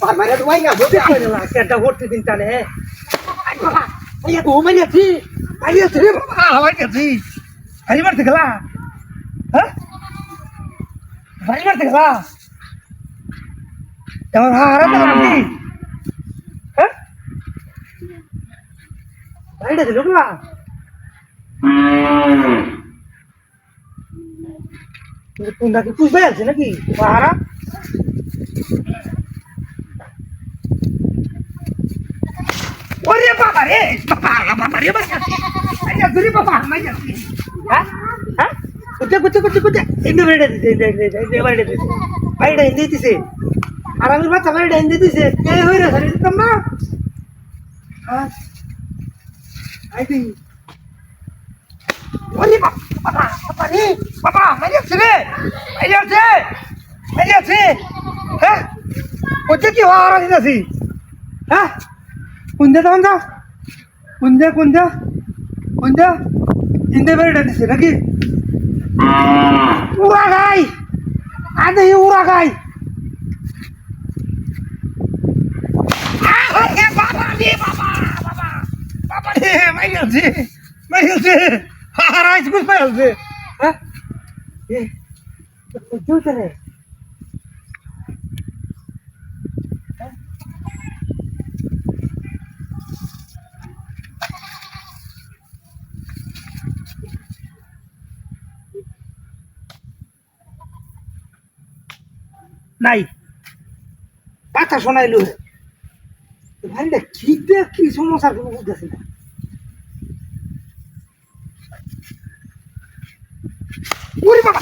Parmanya tuh aja, gue bilang lah, kita hot di tinta nih. Ayo tuh, mana sih? Ayo sih, mana sih? Ayo mana segala? Hah? Ayo mana segala? Jangan harap lagi. Hah? Ayo dah dulu lah. Tunda ki kuis bayar sih lagi, harap. Oye, papá, dia banyak. Ayo sini papa, ayo sini. Hah? Hah? Kuda. Ini beda. Beda ini sih. Aramir baca beda ini sih. Kayak hore hari itu mah. Hah? Ayo. Oye, papa, ayo sini. Hah? Kuda ki orang ini sih. Hah? Kunda. Ini beda di sini lagi. Uragai. Ada yang uragai. Ya papa nih. Mail sih. Harai sih mail sih. Hah? Kecil deh. নাই কথা শোনাইলো ভাইটা কি সমস্যার কোনো বুঝতেছি না ওরে বাবা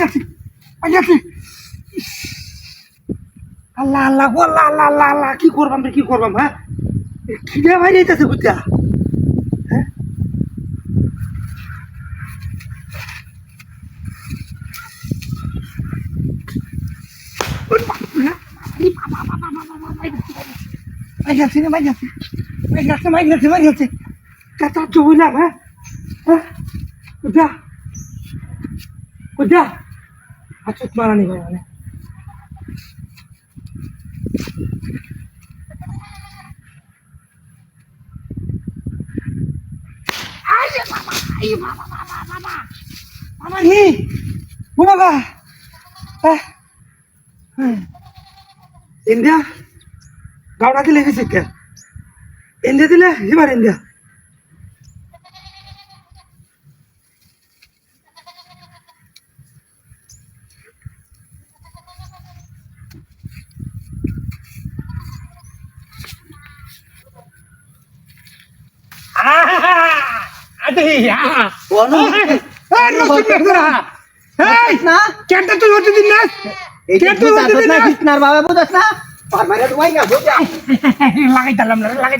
যাচ্ছি আল্লাহ কি করবাম হ্যাঁ খিদে ভাই যাইতেছে বুঝা হ্যাঁ মাই গেছে কত চুইলাম হ্যাঁ কোথা আচুত মারানি ভাই মানে বাবা ইন্ডিয়া গাওড়া দিলে গেছে কে ইন্ডিয়া দিলে এবার ইন্ডিয়া লাগাই